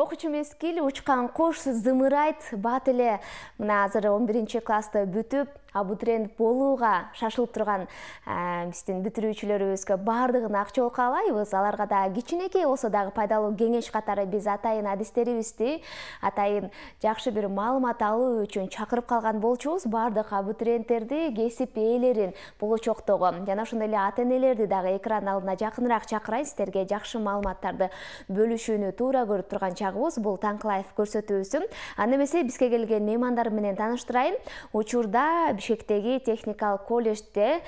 Окуучу мезгил учкан кош зымырайт бат эле мына азыр 11-классты бүтүп абитуриент болууга шашылып турган биздин бүтүрүүчүлөрүбүзгө баардыгына ак жол каалайбыз. Аларга да кичинекей болсо дагы пайдалуу кеңеш катары биз атайын адистерибизди, атайын жакшы бир маалымат алуу үчүн чакырып калган болчубуз. Баардык абитуриенттерди, кесип ээлерин болочоктогу жана ошондой эле ата-энелерди дагы экран алдына жакыныраак чакырайын, сиздерге жакшы маалыматтарды бөлүшүүнү туура көрүп турган чагыбыз. Бул Таңкы Лайф көрсөтүүсү. Анда эмесе бизге келген меймандар менен тааныштырайын. Учурда Бишкектеги техникалык колледжде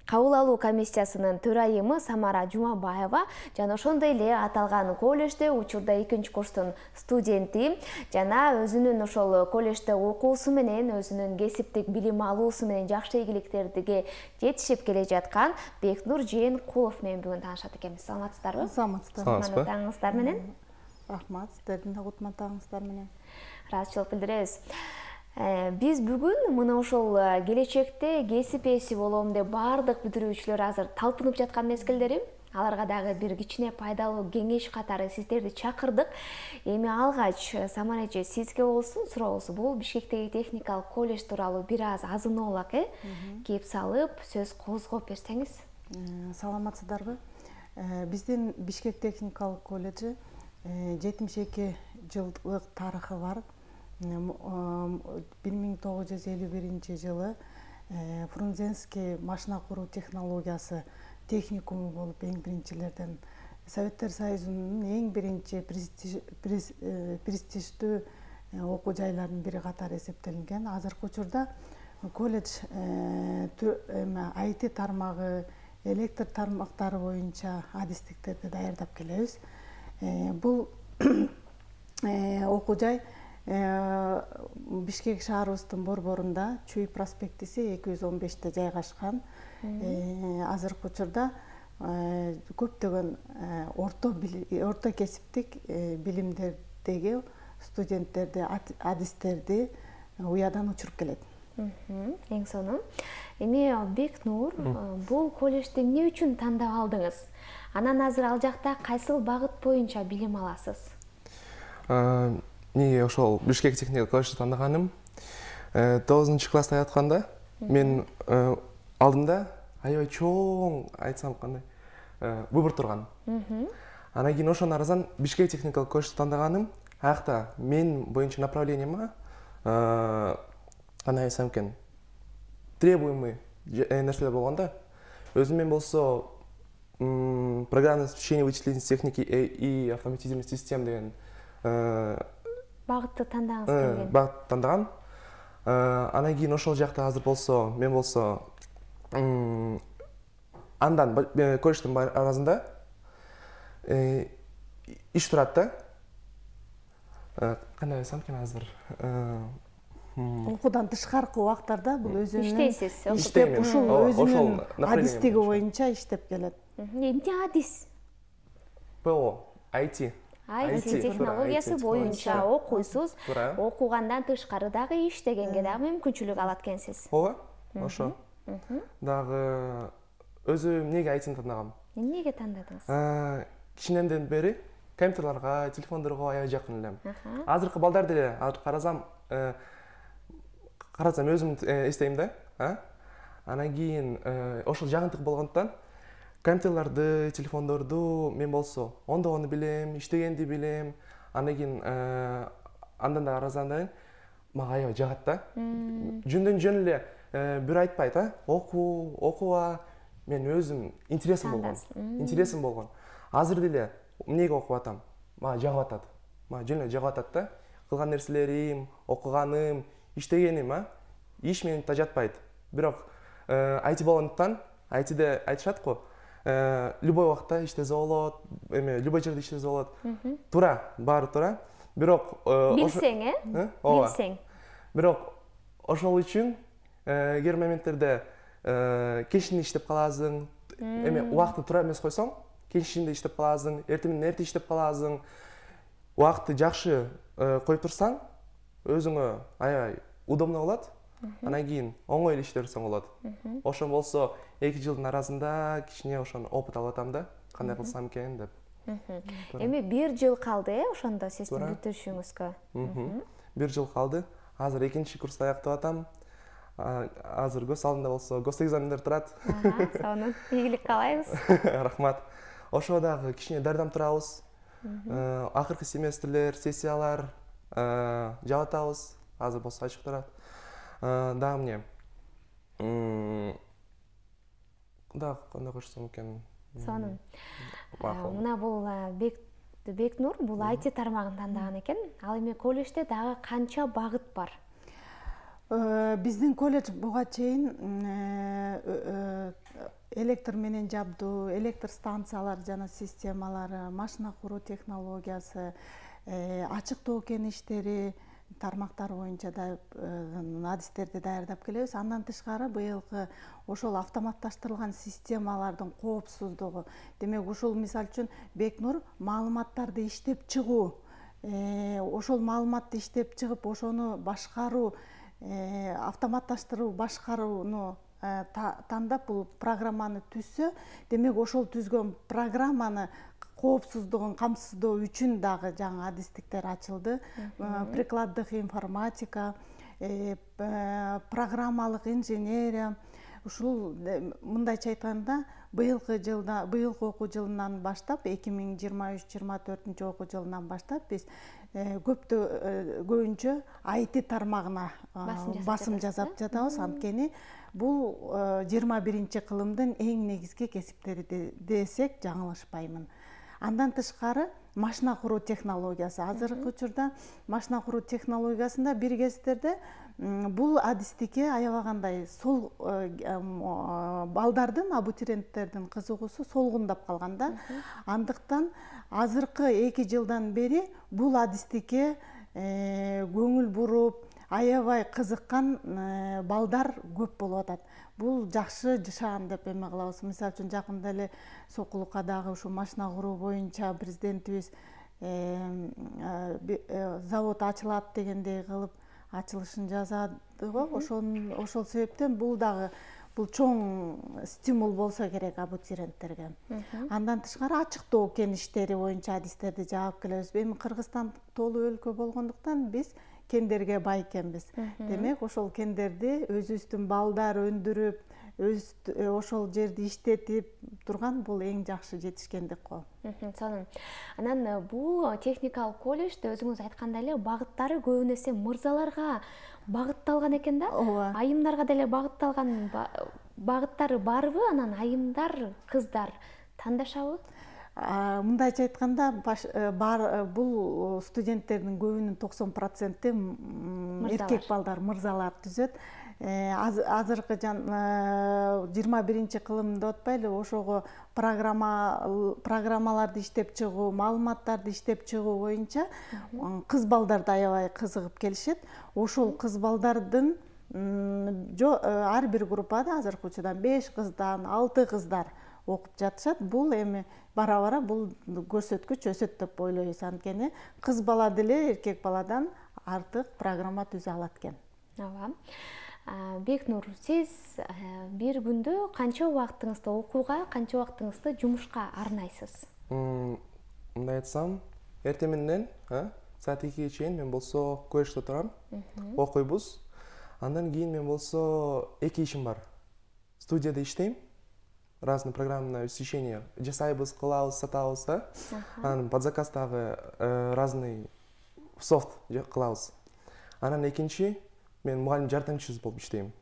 кабыл алуу комиссиясынын төрайымы Самара Жумабаева жана ошондой эле аталган колледжде учурда 2-курстун студенти жана өзүнүн ошол колледжде окуусу менен өзүнүн кесиптик билим алуусу менен жакшы ийгиликтерге жетишип келе жаткан Бекнур Жээнкулов менен бүгүн таанышат экенбиз. Саламатсыздарбы? Саламатсыздарбы. Таңыңыздар менен. Рахмат, сиздердин да кутман таңыңыздар менен. Ыраазычылык билдиребиз. Биз бүгүн мына ошол келечекте кесип ээси болом деп баардык бүтүрүүчүлөр азыр талпынып жаткан мезгилдери. Аларга дагы бир кичине пайдалуу кеңеш катары сиздерди чакырдык. Эми алгач Самара эже сизге болсун сурообуз. Бул Бишкектеги техникалык колледж тууралуу бир аз азыноолак кеп салып сөз козгоп берсеңиз. Саламатсыздарбы? Биздин Бишкек техникалык колледжи 72 жылдык тарыхы бар. 1951 жылы Фрунзенский машина куруу технологиясы техникуму болуп эң биринчилерден Советтер Союзунун эң биринчи престиждүү окуу жайларынын бири катары эсептелинген. Азыркы учурда колледж IT тармагы, электр тармактары боюнча адистиктерди даярдап келебиз. Бул окуу жай Бишкек шаарыбыздын борборунда Чүй проспектиси 215-те жайгашкан. Азыркы учурда көптөгөн орто кесиптик билимдердеги студенттерди, адистерди уядан учуруп келет. Эң сонун. Эми Бекнур, бул колледжди эмне үчүн тандап алдыңыз? Анан азыр ал жакта кайсыл багыт боюнча билим аласыз? Неге ошол Бишкек техникалык колледжди тандаганым 9-класста атканда мен алдымда аябай чоң айтсам кандай выбор турган. Анан кийин ошонун арасынан Бишкек техникалык колледжди тандаганым. Аякта мен боюнча направлениема кандай айтсам экен требуемый нерселер болгондо, өзүм болсо программное обеспечение вычислительной техники и автоматизированных систем деген багытты тандагыңыз келген. Багыт тандагам. Анан кийин ошол жакта азыр болсо, мен болсо андан колледждин арасында иш турат да. Кандай айтсам экен азыр? Окуудан тышкаркы убактарда бул өзүнүн иштейсиз. Ушул өзүнүн адистиги боюнча иштеп келет. Эмне адис? ПО, IT. IT технологиясы боюнча окуйсуз. Окугандан тышкары дагы иштегенге дагы мүмкүнчүлүк алат экенсиз. Ооба, ошо. Дагы өзүм эмнеге IT-ни тандагам? Эмнеге тандадыңыз? Кичинемден бери компьютерларга, телефондорго аябай жакын элем. Азыркы балдар деле карасам өзүм эстейм да. Анан кийин ошол жагынтык болгондуктан компьютерларды, телефондорду мен болсо ондогонду билем, иштегенди билем. Андан кийин андан да арасынан мага аябай жагат да. Жөн эле бир айтпайт, окууга мен өзүм интересим болгон. Азыр деле эмнеге окуп атам? Мага жагып атат. Мага жөн эле жагып атат да. Кылган нерселерим, окуганым, иштегеним, иш менен да жатпайт. Бирок IT болгондуктан, ITде айтышат го, любой убакта иштесе болот, любой жерде иштесе болот. Туура, баары туура. Бирок билсең, билсең. Бирок ошол үчүн кээ моменттерде кечинде иштеп каласың, убакытты туура эмес койсоң, кечинде иштеп каласың, эртең менен эрте иштеп каласың. Убакытты жакшы коюп турсаң, өзүңө аябай удобно болот. Анан кийин оңой эле иштей берсең болот. Ошон болсо 2 жылдын арасында кичине ошону опыт алып атам да, кандай кылсам экен деп. Эми 1 жыл калды, ошондо сиздин бүтүрүшүңүзгө. 1 жыл калды. Азыр 2 курста аяктап атам. Азыр көз алдымда болсо гос экзамендер турат. Сонун ийгилик каалайбыз. Рахмат. Ошо дагы кичине дардам турабыз. Акыркы семестрлер, сессиялар жап атабыз. Азыр болсо ачык турат. Дагы эмне? Дагы кандай коштсом экен? Сонун. Мына бул Бекнур бул IT тармагын тандаган экен. Ал эми колледжде дагы канча багыт бар? Биздин колледж буга чейин электр менен жабдуу, электр станциялар жана системалары, машина куруу технологиясы, ачыктоо кеңештери тармактар боюнча да адистерди даярдап келебиз. Андан тышкары быйылкы ошол автоматташтырылган системалардын коопсуздугу. Демек ушул мисал үчүн Бекнур маалыматтарды иштеп чыгуу, ошол маалыматты иштеп чыгып, ошону башкаруу, автоматташтыруу, башкарууну тандап бул программаны түзсө, демек ошол түзгөн программаны коопсуздугун камсыздоо үчүн дагы жаңы адистиктер ачылды. Прикладдык информатика, программалык инженерия. Ушул мындайча айтканда быйылкы окуу жылынан баштап 2023-24 окуу жылынан баштап биз көбүнчө IT тармагына басым жасап жатабыз. Анткени бул 21 кылымдын эң негизги кесиптери десек жаңылышпаймын. Андан тышкары машина куруу технологиясы. Азыркы учурда машина куруу технологиясында бир кездерде бул адистикке аябагандай балдардын, абитуриенттердин кызыгуусу солгундап калганда, андыктан азыркы 2 жылдан бери бул адистикке көңүл буруп, аябай кызыккан балдар көп болуп атат. Бул жакшы жашаан деп эме кылабыз. Мисалы үчүн жакында эле Сокулукка дагы ушу машина куруу боюнча президентибиз завод ачылат дегендей кылып ачылышын жасады го. Ошол себептен бул дагы чоң стимул болсо керек абитуриенттерге. Андан тышкары ачыктоо кеңештери боюнча адистерди жаап келебиз. Эми Кыргызстан толуу өлкө болгондуктан биз кендерге бай экенбиз. Демек, ошол кендерди өзүбүздүн балдар өндүрүп, ошол жерди иштетип турган бул эң жакшы жетишкендик го. Сонун. Анан бул техникалык колледжде өзүңүз айткандай эле багыттары көбүн эсе мырзаларга багытталган экен да? Айымдарга деле багытталган багыттары барбы? Анан айымдар, кыздар тандашабы? Мындайча айтканда, бул студенттердин көбүнүн 90% эркек балдар, мырзалар түзөт. Азыркы 21 кылымда отпайлы, ошого программаларды иштеп чыгуу, маалыматтарды иштеп чыгуу боюнча кыз балдар да аябай кызыгып келишет. Ошол кыз балдардын ар бир группада азыркы учурда 5 кыздан 6 кыздар окуп жатышат. Бул эми бара-бара бул көрсөткүч өсөт деп ойлойбуз. Анткени кыз бала деле эркек баладан артык программа түзө алат экен. Ооба. Бекнур, сиз бир күндө канча убактыңызды окууга, канча убактыңызды жумушка арнайсыз? Мындай айтсам, эртең менен саат 2-ге чейин мен болсо колледжде турам, окуйбуз. Андан кийин мен болсо 2 ишим бар. Студияда иштейм. Разные программное обеспечение жасайбыз, кылабыз, сатабыз, анан под заказ дагы разный софт кылабыз. Анан экинчи мен мугалим жардамчысы болуп иштейм.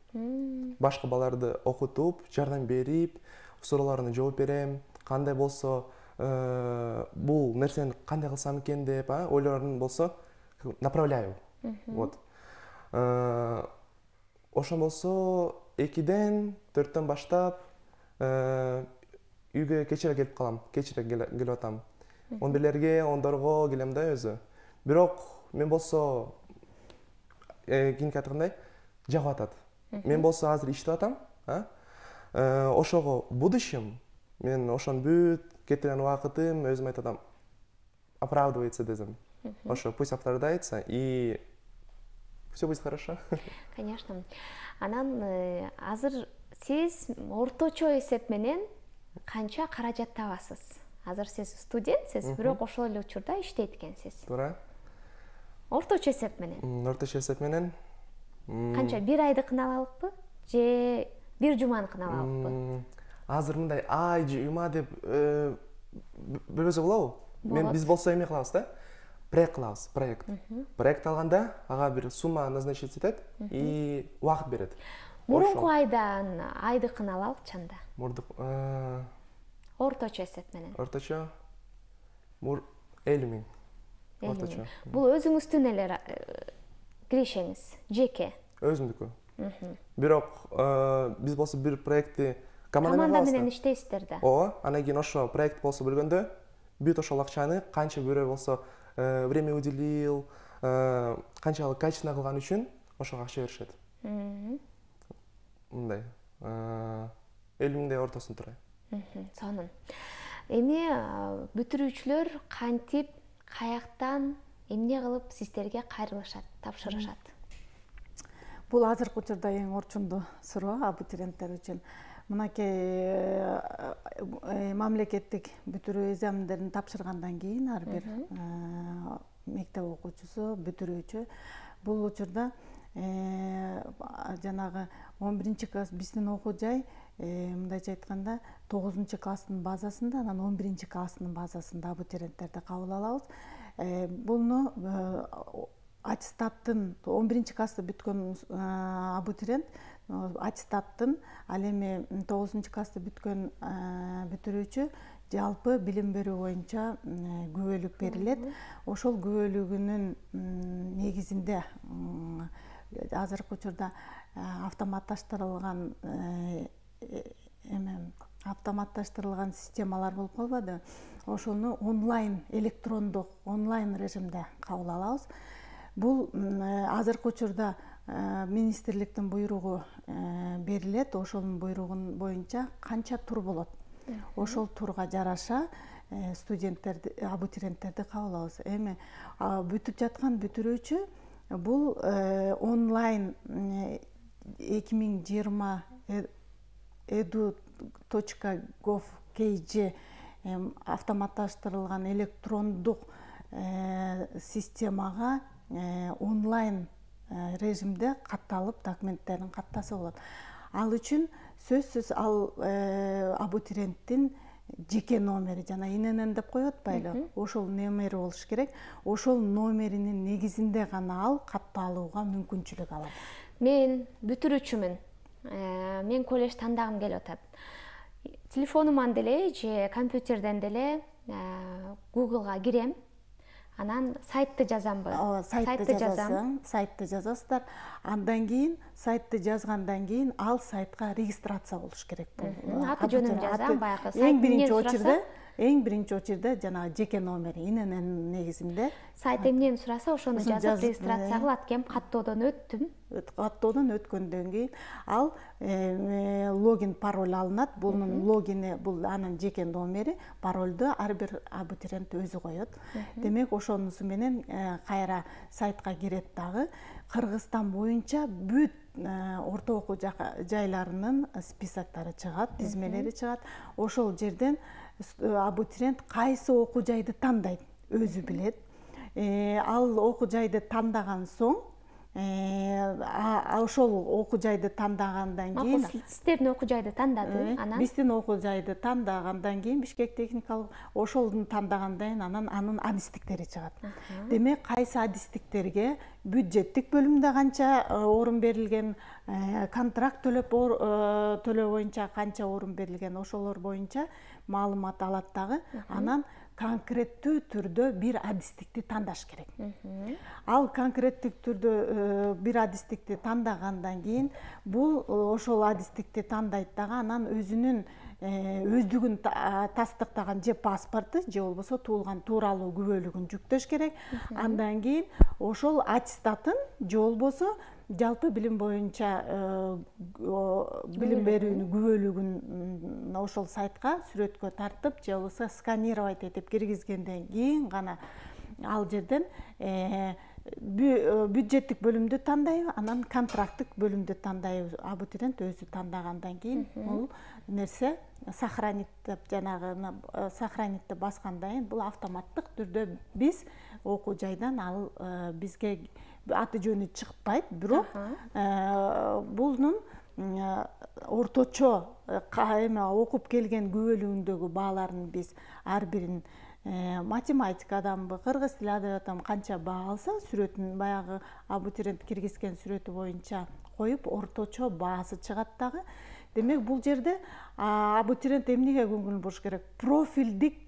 Башка баларды окутуп, жардам берип, суроолоруна жооп берем. Кандай болсо бул нерсени кандай кылсам экен деп, ойлорун болсо направляю. Вот. Ошон болсо 2-ден 4-төн баштап үйгө кечере келип калам, кечере келип атам. 11-лерге, 10-дорго келем да өзү. Бирок мен болсо кийинки айткандай жагып атат. Мен болсо азыр иштеп атам, ошого будущем мен ошон бүт кетирген убакытым өзүм айтып атам, оправдывается десем. Ошо пусть оправдается и все будет хорошо. Конечно. Анан азыр сиз орточо эсеп менен канча каражат табасыз? азыр сиз студентсиз, бирок ошол эле учурда иштейт экенсиз. Туура. Орточо эсеп менен. Орточо эсеп менен Канча, бир айдыкын алалыкпы же бир жуманыкын алалыкпы? Азыр мындай ай же юма деп бөлөсө болобу? Биз болсо эме кылабыз да. Проект кылабыз, проект. Проект алганда ага бир сумма назначить этет и убакыт берет. Мурунку айдан айдыкын алалыкчы анда. Мурдук Орточо эсеп менен. Орточо 50 миң. Орточо. Бул өзүңүздүн эле киришеңиз, жеке. Өзүмдүкү. Бирок биз болсо бир проектти команда менен иштейсиздер да. Ооба, анан кийин ошо проект болсо бөлгөндө бүт ошол акчаны канча бирөө болсо время уделил, канчалык качественно кылган үчүн ошого акча беришет. Мындай 50 миңдей ортосун турат. Сонун. Эми бүтүрүүчүлөр кантип, каяктан, эмне кылып сиздерге кайрылышат, тапшырышат? Бул азыркы учурда эң орчундуу суроо абитуриенттер үчүн. Мынакей мамлекеттик бүтүрүү эзамдерин тапшыргандан кийин ар бир мектеп окуучусу, бүтүрүүчү бул учурда жанагы 11-класс биздин окуу жай мындайча айтканда 9-класстын базасында, анан 11-класстын базасында абитуриенттерди кабыл алабыз. Буну аттестаттын 11-классты бүткөн абитуриент аттестаттын, ал эми 9-классты бүткөн бүтүрүүчү жалпы билим берүү боюнча күбөлүк берилет. Ошол күбөлүгүнүн негизинде азыркы учурда автоматташтырылган системалар болуп калбады. Ошону онлайн, электрондук онлайн режимде кабыл алабыз. Бул азыркы учурда министрликтин буйругу берилет. Ошонун буйругун боюнча канча тур болот. Ошол турга жараша студенттерди, абитуриенттерди кабыл алабыз. Эми бүтүп жаткан бүтүрүүчү бул онлайн 2020 edu.gov.kg автоматташтырылган электрондук системага онлайн режимде катталып документтерин каттаса болот. Ал үчүн сөзсүз ал абитуриенттин жеке номери, жана ИНН деп коет байлы, ошол номери болуш керек. Ошол номеринин негизинде гана ал катталууга мүмкүнчүлүк алат. Мен бүтүрүүчүмүн. Мен колледж тандагым келип атат. Телефонуман деле же компьютерден деле Google'га кирем. Анан сайтты жазамбы? Сайтты жазасыздар. Андан кийин сайтты жазгандан кийин ал сайтка регистрация болуш керек. Аты жөнүн жазам, баягы сайт сураса. Эң биринчи очередде жанагы жеке номери, ИНН негизинде. Сайт эмнени сураса, ошону жазып регистрация кылат экен, каттоодон өттүм. Каттоодон өткөндөн кийин ал логин, пароль алынат. Бунун логини, бул анын жеке номери, парольду ар бир абитуриент өзү коет. Демек, ошонусу менен кайра сайтка кирет дагы. Кыргызстан боюнча бүт орто окуу жайларынын списоктары чыгат, тизмелери чыгат. Ошол жерден абитуриент кайсы окуу жайды тандайт, өзү билет. Ал окуу жайды тандаган соң, ошол окуу жайды тандагандан кийин, сиздердин окуу жайды тандады, анан биздин окуу жайды тандагандан кийин Бишкек техникалык ошолду тандагандан кийин анын адистиктери чыгат. Демек, кайсы адистиктерге бюджеттик бөлүмдө канча орун берилген, контракт төлөө боюнча канча орун берилген, ошолор боюнча маалымат алат дагы, анан конкреттүү түрдө бир адистикти тандаш керек. Ал конкреттик түрдө бир адистикти тандагандан кийин, бул ошол адистикти тандайт дагы, анан өзүнүн өздүгүн тастыктаган же паспорту, же болбосо туулган тууралуу күбөлүгүн жүктөш керек. Андан кийин ошол аттестатын, же болбосо жалпы билим боюнча билим берүүнүн күбөлүгүн ошол сайтка сүрөткө тартып, же болбосо сканировать этип киргизгенден кийин гана ал жерден бюджеттик бөлүмдү тандайбы, анан контракттык бөлүмдү тандайбы. Абитуриент өзү тандагандан кийин бул нерсе сохраниттеп, жанагы сохранитти баскандан кийин бул автоматтык түрдө биз окуу жайдан ал бизге аты жөнү чыкпайт, бирок бунун орточо окуп келген күбөлүгүндөгү бааларын биз ар бирин математикаданбы, кыргыз тили адабиятынан канча баа алса, сүрөтүн баягы абитуриент киргизген сүрөтү боюнча коюп, орточо баасы чыгат дагы. Демек, бул жерде абитуриент эмнеге көңүл буруш керек? Профилдик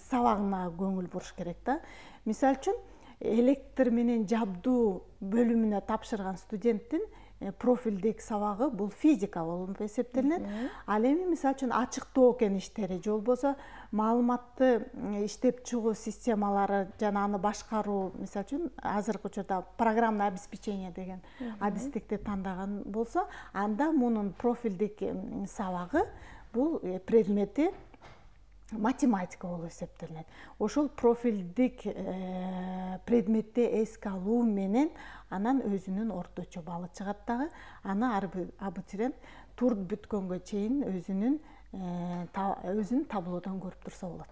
сабагына көңүл буруш керек да. Мисалы үчүн, электр менен жабдуу бөлүмүнө тапшырган студенттин профилдик сабагы бул физика болуп эсептелинет. Ал эми мисалы үчүн ачык токен иштери же болбосо маалыматты иштеп чыгуу системалары жана аны башкаруу, мисалы үчүн азыркы учурда программное обеспечение деген адистикти тандаган болсо, анда мунун профилдик сабагы бул предмети математика болуп эсептелинет. Ошол профилдик предметти эске алуу менен анан өзүнүн орточо баллы чыгат дагы. Аны ар бир абитуриент турт бүткөнгө чейин өзүн таблодон көрүп турса болот.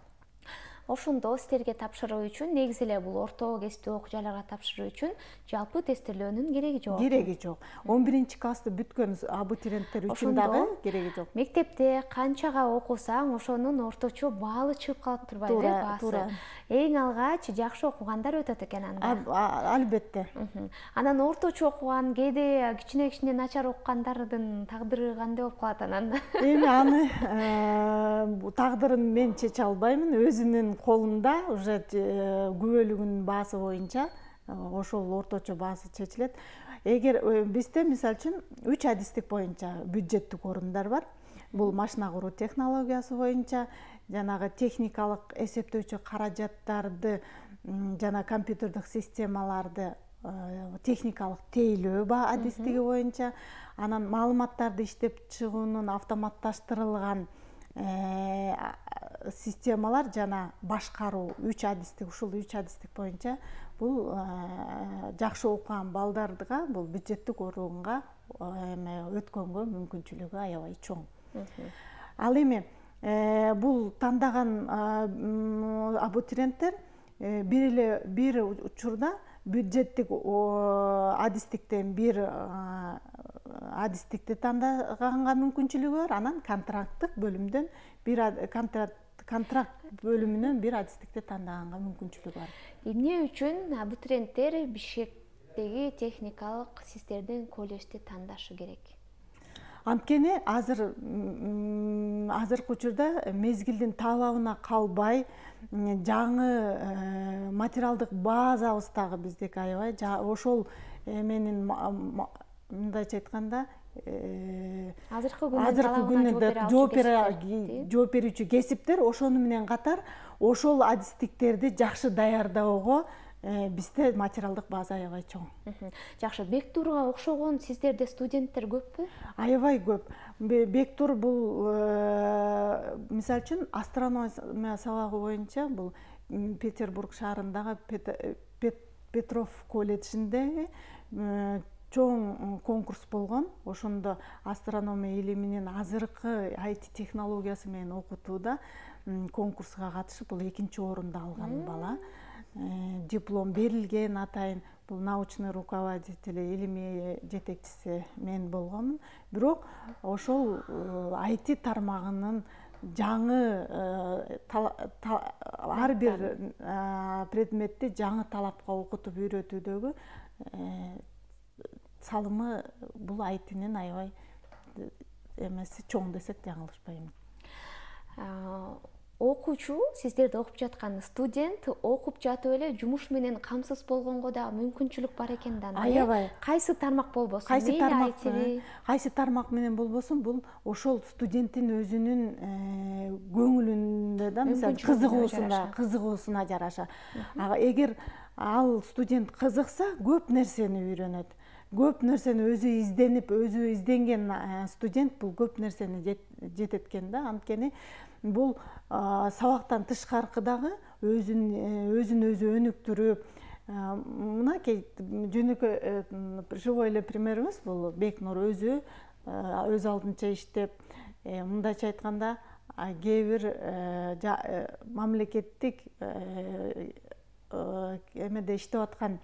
Ошондо силерге тапшыруу үчүн негизи эле бул орто кесиптүү окуу жайларга тапшыруу үчүн жалпы тестирлөөнүн кереги жок. Кереги жок. 11-классты бүткөн абитуриенттер үчүн дагы кереги жок. Мектепте канчага окусаң, ошонун орточо баалы чыгып калып турбайбы, баасы? Эң алгач жакшы окугандар өтөт экен анда. Албетте. Анан орточо окуган, кээде кичине начар окугандардын тагдыры кандай болуп калат анан? Эми аны тагдырын мен чече албаймын, өзүнүн колунда уже күбөлүгүнүн баасы боюнча ошол орточо баасы чечилет. Эгер бизде мисалы үчүн 3 адистик боюнча бюджеттик орундар бар. Бул машина куруу технологиясы боюнча, жанагы техникалык эсептөөчү каражаттарды жана компьютердик системаларды техникалык тейлөө адистиги боюнча, анан маалыматтарды иштеп чыгуунун автоматташтырылган системалар жана башкаруу 3 адистик, ушул 3 адистик боюнча бул жакшы окуган балдарга бул бюджеттик орунга өткөнгө мүмкүнчүлүгү аябай чоң. Ал эми бул тандаган абитуриенттер бир учурда бюджеттик адистиктен бир адистикти тандаганга мүмкүнчүлүгү бар, анан контракттык бөлүмдөн контракт бөлүмүнөн бир адистикти тандаганга мүмкүнчүлүгү бар. Эмне үчүн абитуриенттер Бишкектеги техникалык сиздердин колледжди тандашы керек? Анткени азыркы учурда мезгилдин талабына калбай, жаңы материалдык базабыз дагы биздеки аябай. Ошол менин мындайча айтканда азыркы күндө жооп берүүчү кесиптер ошону менен катар ошол адистиктерди жакшы даярдоого бизде материалдык база аябай чоң. Жакшы, Бектурга окшогон сиздерде студенттер көппү? Аябай көп. Бектур бул мисалы үчүн астрономия сабагы боюнча бул Петербург шаарындагы Петров колледжинде чоң конкурс болгон. Ошондо астрономия илиминин азыркы IT технологиясы менен окутууда конкурска катышып, бул 2-чи орунду алган бала. Диплом берилген атайын. Бул научный руководитель, илимий жетекчиси мен болгонмун. Бирок ошол IT тармагынын жаңы ар бир предметти жаңы талапка окутуп үйрөтүүдөгү салымы бул IT-нин аябай эмеси чоң десек жаңылышпайм. Окуучу, сиздерде окуп жаткан студент окуп жатып эле жумуш менен камсыз болгонго да мүмкүнчүлүк бар экен да. Аябай. Кайсы тармак болбосун? Кайсы тармак менен болбосун, бул ошол студенттин өзүнүн көңүлүндө да, мисалы кызыгуусуна жараша. Эгер ал студент кызыкса, көп нерсени үйрөнөт. Көп нерсени өзү изденип, өзү изденген студент бул көп нерсени жететкен да. Анткени бул сабактан тышкаркы дагы өзүн өзү өнүктүрүп, мынакей жөнөкөй живой эле пример эмес бул. Бекнур өзү өз алдынча иштеп, мындайча айтканда кээ бир мамлекеттик эмеде иштеп аткан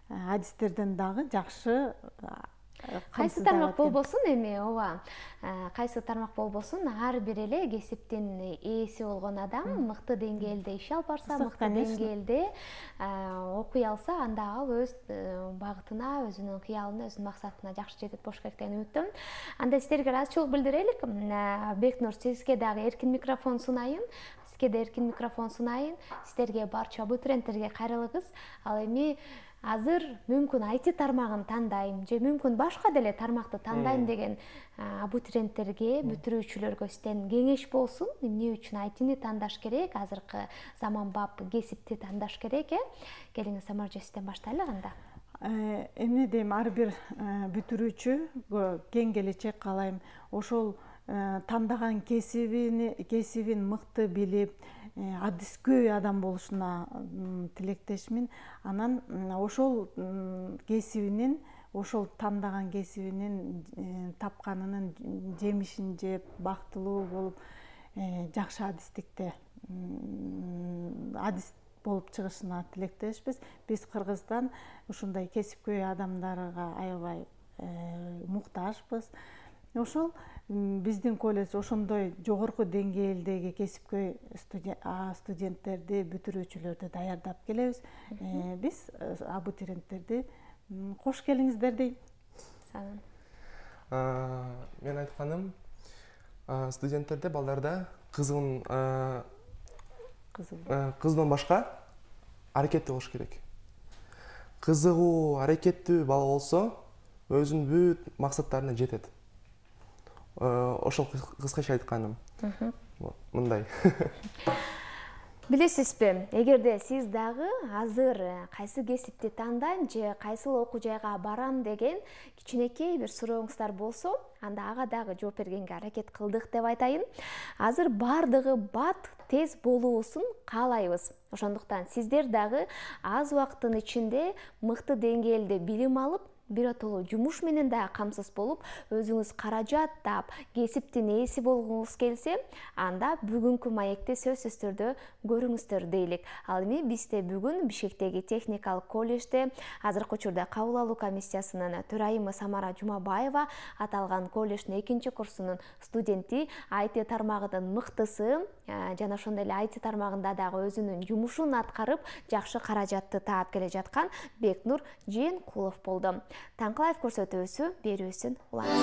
адистерден дагы жакшы кайсы тармак болбосун, эми ооба кайсы тармак болбосун, ар бир эле кесиптин ээси болгон адам мыкты деңгээлде иш алып барса, мыкты деңгээлде окуй алса, анда ал өз багытына, өзүнүн кыялына, өзүнүн максатына жакшы жетет болуш керек деген үмүттөмүн. Анда сиздерге ыраазычылык билдирелик. Бекнур, сизге дагы эркин микрофон сунайын. Сиздерге барча абитуриенттерге кайрылыңыз. Ал эми азыр мүмкүн IT тармагын тандайм же мүмкүн башка деле тармакты тандайм деген абитуриенттерге, бүтүрүүчүлөргө сизден кеңеш болсун. Эмне үчүн ITни тандаш керек, азыркы заманбап кесипти тандаш керек? Келиңиз, Самаржа, сизден баштайлы анда. Эмне дейм, ар бир бүтүрүүчү кең келечек каалайм. Ошол тандаган кесибин мыкты билип, адискөй адам болушуна тилектешмин. Анан ошол кесибинин, ошол тандаган кесибинин тапканынын жемишин жеп, бактылуу болуп, жакшы адистикте адис болуп чыгышына тилектешпиз. Биз Кыргызстан ушундай кесипкөй адамдарга аябай муктажбыз. Ошол биздин колледж ошондой жогорку деңгээлдеги кесипкөй студенттерди, бүтүрүүчүлөрдү даярдап келебиз. Биз абитуриенттерди кош келиңиздер дейм. Мен айтканым, студенттерде, балдарда кыздан башка аракеттүү болуш керек. Кызыгуу, аракеттүү бала болсо, өзүнүн бүт максаттарына жетет. Ошол кыскача айтканым. Мындай. Билесизби, эгерде сиз дагы азыр кайсы кесипти тандайм же кайсыл окуу жайга барам деген кичинекей бир сурооңуздар болсо, анда ага дагы жооп бергенге аракет кылдык деп айтайын. Азыр бардыгы бат, тез болуусун каалайбыз. Ошондуктан сиздер дагы аз убакыттын ичинде мыкты деңгээлде билим алып, биротоло жумуш менен да камсыз болуп, өзүңүз каражат таап, кесиптин ээси болгуңуз келсе, анда бүгүнкү маекти сөзсүз түрдө көрүңүздөр дейлик. Ал эми бизде бүгүн Бишкектеги техникалык колледжде азыркы учурда кабыл алуу комиссиясынын төрайымы Самара Жумабаева аталган колледждин 2-курсунун студенти, IT тармагынын мыктысы, жана ошондой эле IT тармагында дагы өзүнүн жумушун аткарып, жакшы каражатты таап келе жаткан Бекнур Жээнкулов болду. Таңкылаев көрсөтүүсү берүүсүн улаңыз.